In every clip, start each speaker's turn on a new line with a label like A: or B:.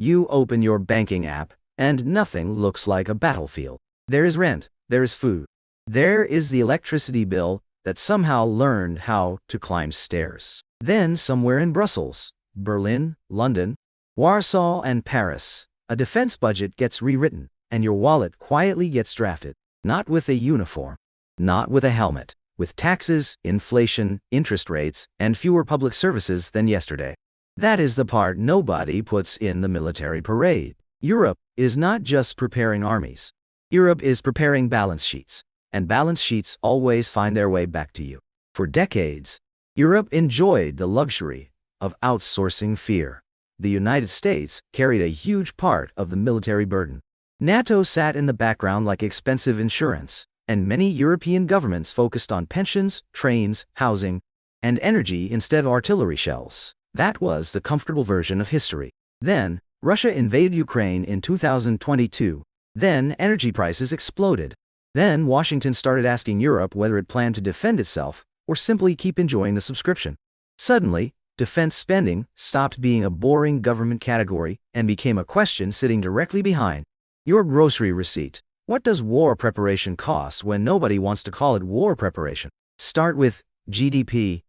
A: You open your banking app, and nothing looks like a battlefield. There is rent, there is food. There is the electricity bill that somehow learned how to climb stairs. Then somewhere in Brussels, Berlin, London, Warsaw, and Paris, a defense budget gets rewritten, and your wallet quietly gets drafted. Not with a uniform, not with a helmet, with taxes, inflation, interest rates, and fewer public services than yesterday. That is the part nobody puts in the military parade. Europe is not just preparing armies. Europe is preparing balance sheets, and balance sheets always find their way back to you. For decades, Europe enjoyed the luxury of outsourcing fear. The United States carried a huge part of the military burden. NATO sat in the background like expensive insurance, and many European governments focused on pensions, trains, housing, and energy instead of artillery shells. That was the comfortable version of history. Then, Russia invaded Ukraine in 2022. Then, energy prices exploded. Then, Washington started asking Europe whether it planned to defend itself or simply keep enjoying the subscription. Suddenly, defense spending stopped being a boring government category and became a question sitting directly behind your grocery receipt. What does war preparation cost when nobody wants to call it war preparation? Start with GDP.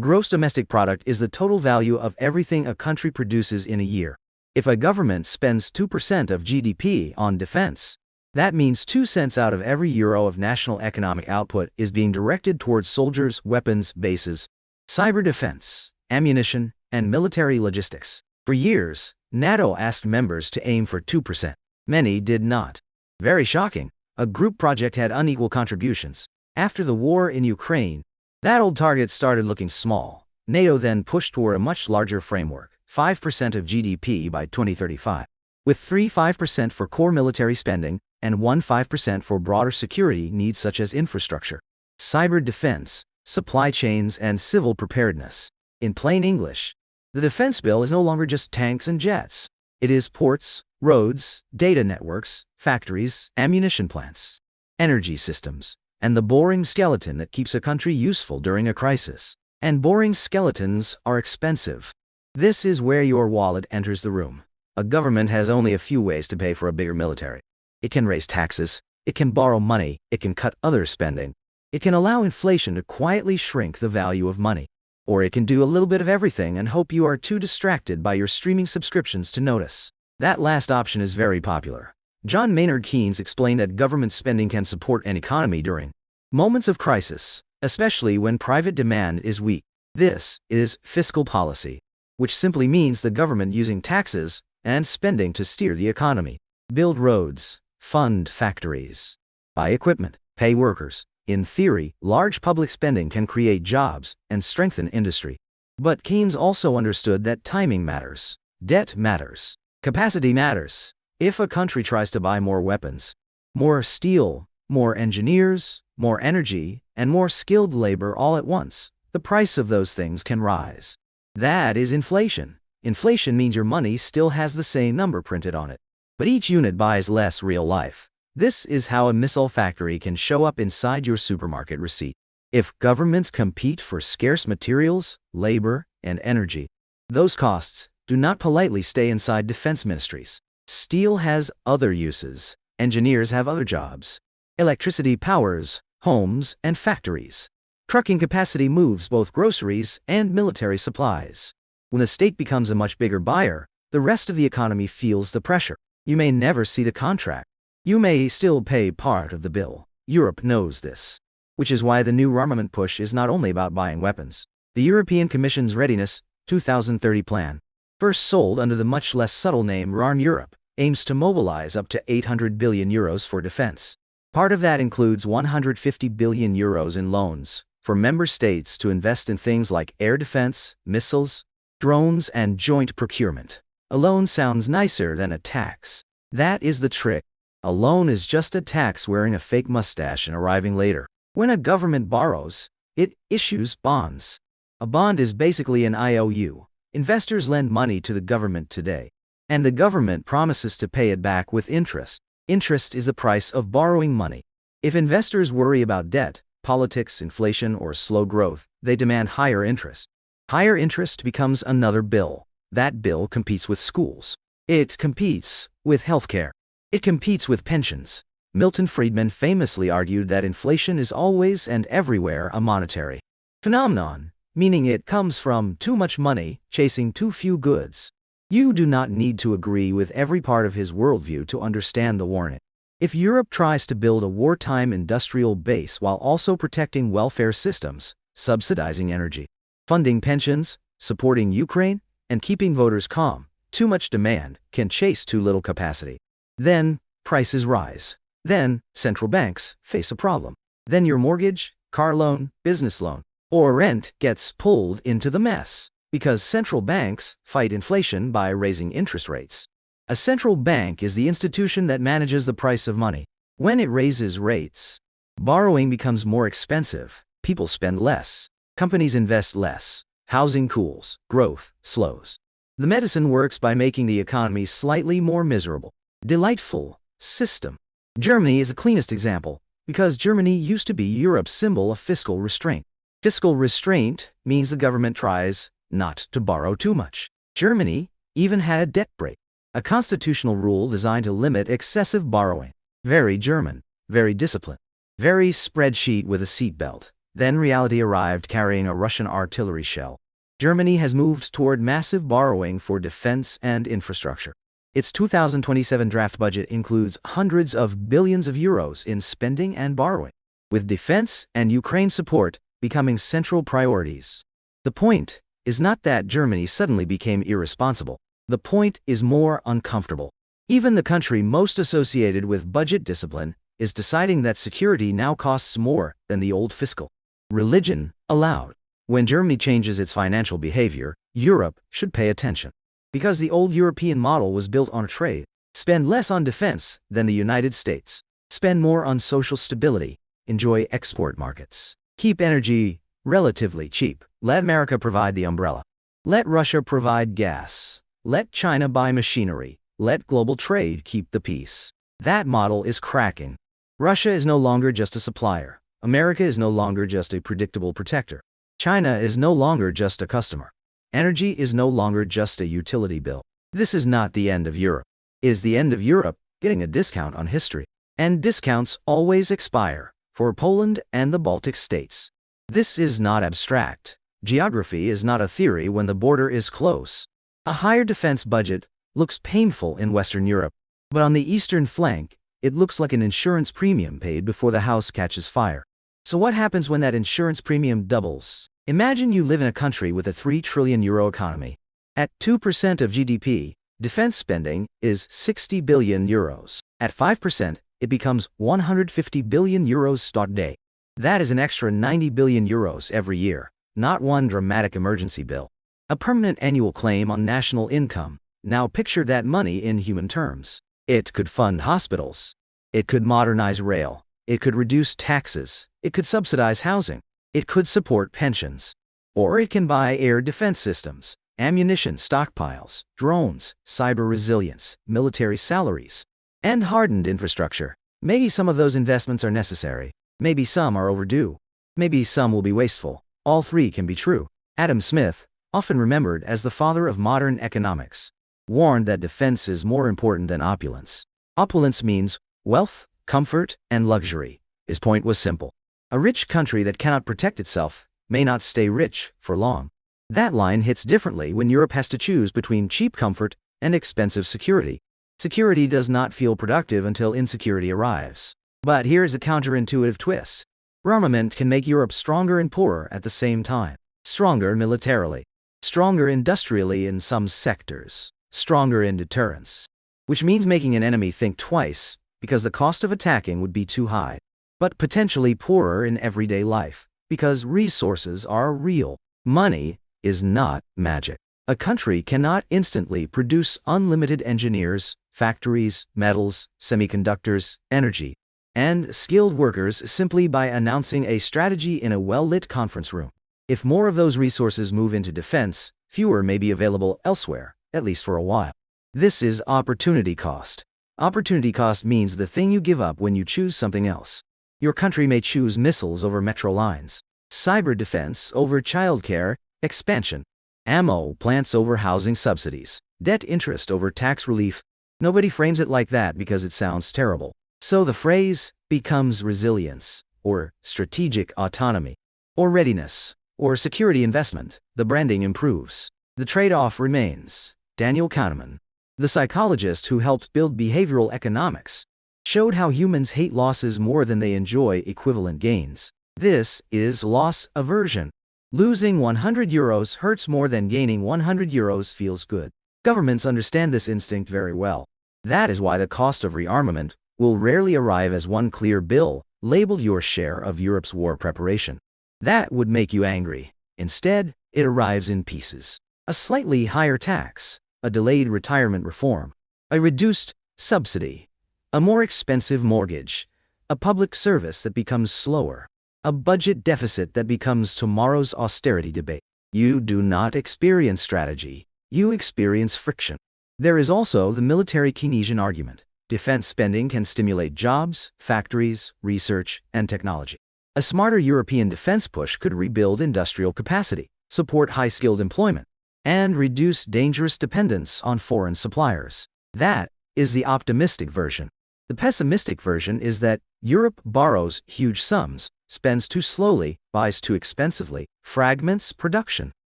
A: Gross domestic product is the total value of everything a country produces in a year. If a government spends 2% of GDP on defense, that means 2 cents out of every euro of national economic output is being directed towards soldiers, weapons, bases, cyber defense, ammunition, and military logistics. For years, NATO asked members to aim for 2%. Many did not. Very shocking, a group project had unequal contributions. After the war in Ukraine, that old target started looking small. NATO then pushed toward a much larger framework, 5% of GDP by 2035, with 5% for core military spending and 5% for broader security needs such as infrastructure, cyber defense, supply chains, and civil preparedness. In plain English, the defense bill is no longer just tanks and jets. It is ports, roads, data networks, factories, ammunition plants, energy systems, and the boring skeleton that keeps a country useful during a crisis. And boring skeletons are expensive. This is where your wallet enters the room. A government has only a few ways to pay for a bigger military. It can raise taxes, it can borrow money, it can cut other spending, it can allow inflation to quietly shrink the value of money. Or it can do a little bit of everything and hope you are too distracted by your streaming subscriptions to notice. That last option is very popular. John Maynard Keynes explained that government spending can support an economy during moments of crisis, especially when private demand is weak. This is fiscal policy, which simply means the government using taxes and spending to steer the economy. Build roads, fund factories, buy equipment, pay workers. In theory, large public spending can create jobs and strengthen industry. But Keynes also understood that timing matters, debt matters, capacity matters. If a country tries to buy more weapons, more steel, more engineers, more energy, and more skilled labor all at once, the price of those things can rise. That is inflation. Inflation means your money still has the same number printed on it, but each unit buys less real life. This is how a missile factory can show up inside your supermarket receipt. If governments compete for scarce materials, labor, and energy, those costs do not politely stay inside defense ministries. Steel has other uses. Engineers have other jobs. Electricity powers homes and factories. Trucking capacity moves both groceries and military supplies. When the state becomes a much bigger buyer, the rest of the economy feels the pressure. You may never see the contract. You may still pay part of the bill. Europe knows this, which is why the new rearmament push is not only about buying weapons. The European Commission's Readiness 2030 plan, first sold under the much less subtle name Rearm Europe, aims to mobilize up to 800 billion euros for defense. Part of that includes 150 billion euros in loans for member states to invest in things like air defense, missiles, drones, and joint procurement. A loan sounds nicer than a tax. That is the trick. A loan is just a tax wearing a fake mustache and arriving later. When a government borrows, it issues bonds. A bond is basically an IOU. Investors lend money to the government today, and the government promises to pay it back with interest. Interest is the price of borrowing money. If investors worry about debt, politics, inflation, or slow growth, they demand higher interest. Higher interest becomes another bill. That bill competes with schools, It competes with healthcare. It competes with pensions. Milton Friedman famously argued that inflation is always and everywhere a monetary phenomenon, meaning it comes from too much money chasing too few goods. You do not need to agree with every part of his worldview to understand the warning. If Europe tries to build a wartime industrial base while also protecting welfare systems, subsidizing energy, funding pensions, supporting Ukraine, and keeping voters calm, too much demand can chase too little capacity. Then, prices rise. Then, central banks face a problem. Then your mortgage, car loan, business loan, or rent gets pulled into the mess, because central banks fight inflation by raising interest rates. A central bank is the institution that manages the price of money. When it raises rates, borrowing becomes more expensive, people spend less, companies invest less, housing cools, growth slows. The medicine works by making the economy slightly more miserable. Delightful system. Germany is the cleanest example, because Germany used to be Europe's symbol of fiscal restraint. Fiscal restraint means the government tries not to borrow too much. Germany even had a debt brake, a constitutional rule designed to limit excessive borrowing. Very German, very disciplined, very spreadsheet with a seatbelt. Then reality arrived carrying a Russian artillery shell. Germany has moved toward massive borrowing for defense and infrastructure. Its 2027 draft budget includes hundreds of billions of euros in spending and borrowing, with defense and Ukraine support becoming central priorities. The point is not that Germany suddenly became irresponsible. The point is more uncomfortable. Even the country most associated with budget discipline is deciding that security now costs more than the old fiscal religion allowed. When Germany changes its financial behavior, Europe should pay attention. Because the old European model was built on trade. Spend less on defense than the United States. Spend more on social stability. Enjoy export markets. Keep energy relatively cheap. Let America provide the umbrella. Let Russia provide gas. Let China buy machinery. Let global trade keep the peace. That model is cracking. Russia is no longer just a supplier. America is no longer just a predictable protector. China is no longer just a customer. Energy is no longer just a utility bill. This is not the end of Europe. It is the end of Europe getting a discount on history. And discounts always expire, for Poland and the Baltic states. This is not abstract. Geography is not a theory when the border is close. A higher defense budget looks painful in Western Europe, but on the eastern flank, it looks like an insurance premium paid before the house catches fire. So what happens when that insurance premium doubles? Imagine you live in a country with a 3 trillion euro economy. At 2% of GDP, defense spending is 60 billion euros. At 5%, it becomes 150 billion euros day. That is an extra 90 billion euros every year, not one dramatic emergency bill. A permanent annual claim on national income. Now picture that money in human terms. It could fund hospitals. It could modernize rail. It could reduce taxes. It could subsidize housing. It could support pensions. Or it can buy air defense systems, ammunition stockpiles, drones, cyber resilience, military salaries, and hardened infrastructure. Maybe some of those investments are necessary. Maybe some are overdue. Maybe some will be wasteful. All three can be true. Adam Smith, often remembered as the father of modern economics, warned that defense is more important than opulence. Opulence means wealth, comfort, and luxury. His point was simple. A rich country that cannot protect itself may not stay rich for long. That line hits differently when Europe has to choose between cheap comfort and expensive security. Security does not feel productive until insecurity arrives. But here's a counterintuitive twist. Rearmament can make Europe stronger and poorer at the same time. Stronger militarily. Stronger industrially in some sectors. Stronger in deterrence. Which means making an enemy think twice, because the cost of attacking would be too high. But potentially poorer in everyday life, because resources are real. Money is not magic. A country cannot instantly produce unlimited engineers, factories, metals, semiconductors, energy, and skilled workers simply by announcing a strategy in a well-lit conference room. If more of those resources move into defense, fewer may be available elsewhere, at least for a while. This is opportunity cost. Opportunity cost means the thing you give up when you choose something else. Your country may choose missiles over metro lines, cyber defense over childcare expansion, ammo plants over housing subsidies, Debt interest over tax relief. Nobody frames it like that because it sounds terrible. So the phrase becomes resilience, or strategic autonomy, or readiness, or security investment. The branding improves. The trade-off remains. Daniel Kahneman, the psychologist who helped build behavioral economics, showed how humans hate losses more than they enjoy equivalent gains. This is loss aversion. Losing 100 euros hurts more than gaining 100 euros feels good. Governments understand this instinct very well. That is why the cost of rearmament will rarely arrive as one clear bill, labeled your share of Europe's war preparation. That would make you angry. Instead, it arrives in pieces. A slightly higher tax, a delayed retirement reform, a reduced subsidy, a more expensive mortgage, a public service that becomes slower, a budget deficit that becomes tomorrow's austerity debate. You do not experience strategy, you experience friction. There is also the military Keynesian argument. Defense spending can stimulate jobs, factories, research, and technology. A smarter European defense push could rebuild industrial capacity, support high-skilled employment, and reduce dangerous dependence on foreign suppliers. That is the optimistic version. The pessimistic version is that Europe borrows huge sums, spends too slowly, buys too expensively, fragments production,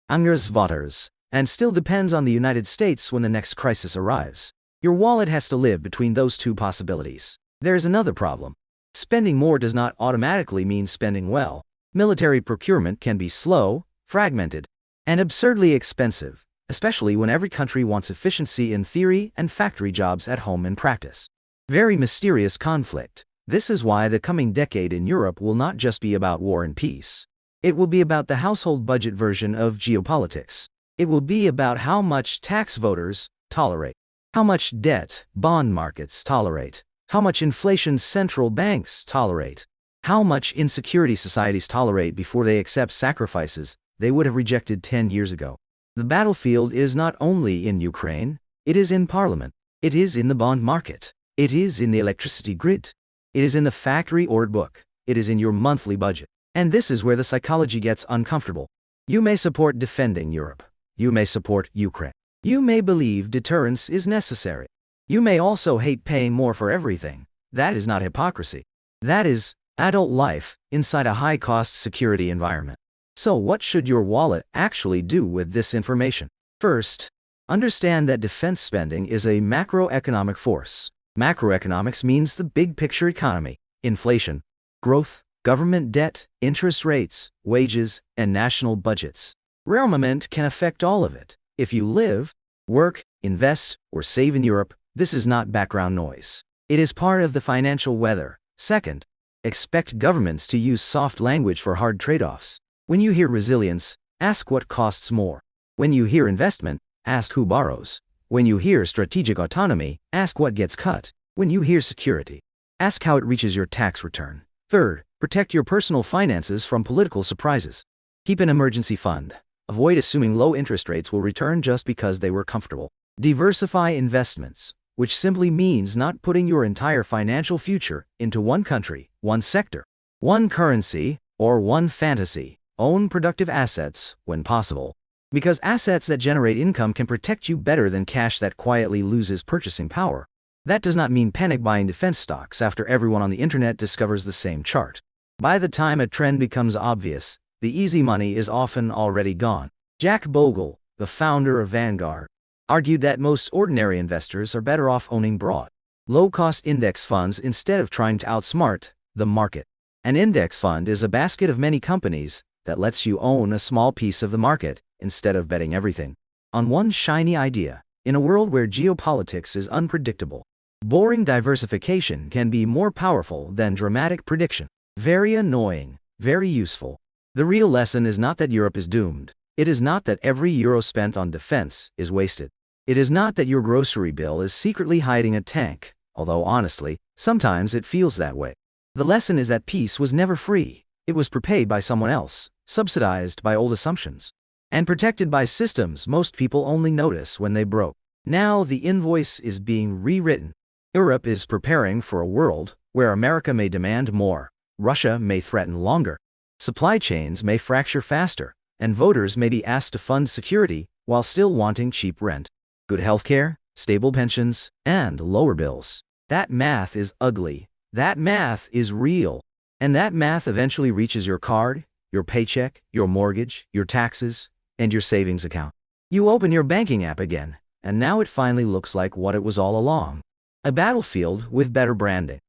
A: angers voters, and still depends on the United States when the next crisis arrives. Your wallet has to live between those two possibilities. There is another problem. Spending more does not automatically mean spending well. Military procurement can be slow, fragmented, and absurdly expensive, especially when every country wants efficiency in theory and factory jobs at home in practice. Very mysterious conflict. This is why the coming decade in Europe will not just be about war and peace. It will be about the household budget version of geopolitics. It will be about how much tax voters tolerate, how much debt bond markets tolerate, how much inflation central banks tolerate, how much insecurity societies tolerate before they accept sacrifices they would have rejected 10 years ago. The battlefield is not only in Ukraine, it is in parliament, it is in the bond market, it is in the electricity grid, it is in the factory order book, it is in your monthly budget. And this is where the psychology gets uncomfortable. You may support defending Europe. You may support Ukraine. You may believe deterrence is necessary. You may also hate paying more for everything. That is not hypocrisy. That is adult life inside a high-cost security environment. So what should your wallet actually do with this information? First, understand that defense spending is a macroeconomic force. Macroeconomics means the big picture economy, inflation, growth, government debt, interest rates, wages, and national budgets. Rearmament can affect all of it. If you live, work, invest, or save in Europe, this is not background noise. It is part of the financial weather. Second, expect governments to use soft language for hard trade-offs. When you hear resilience, ask what costs more. When you hear investment, ask who borrows. When you hear strategic autonomy, ask what gets cut. When you hear security, ask how it reaches your tax return. Third, protect your personal finances from political surprises. Keep an emergency fund. Avoid assuming low interest rates will return just because they were comfortable. Diversify investments, which simply means not putting your entire financial future into one country, one sector, one currency, or one fantasy. Own productive assets when possible, because assets that generate income can protect you better than cash that quietly loses purchasing power. That does not mean panic buying defense stocks after everyone on the internet discovers the same chart. By the time a trend becomes obvious, the easy money is often already gone. Jack Bogle, the founder of Vanguard, argued that most ordinary investors are better off owning broad, low-cost index funds instead of trying to outsmart the market. An index fund is a basket of many companies that lets you own a small piece of the market instead of betting everything on one shiny idea. In a world where geopolitics is unpredictable, boring diversification can be more powerful than dramatic prediction. Very annoying, very useful. The real lesson is not that Europe is doomed. It is not that every euro spent on defense is wasted. It is not that your grocery bill is secretly hiding a tank, although honestly, sometimes it feels that way. The lesson is that peace was never free. It was prepaid by someone else, subsidized by old assumptions, and protected by systems most people only notice when they broke. Now the invoice is being rewritten. Europe is preparing for a world where America may demand more, Russia may threaten longer, supply chains may fracture faster, and voters may be asked to fund security while still wanting cheap rent. good healthcare, stable pensions, and lower bills. That math is ugly. That math is real. And that math eventually reaches your card, your paycheck, your mortgage, your taxes, and your savings account. You open your banking app again, and now it finally looks like what it was all along. A battlefield with better branding.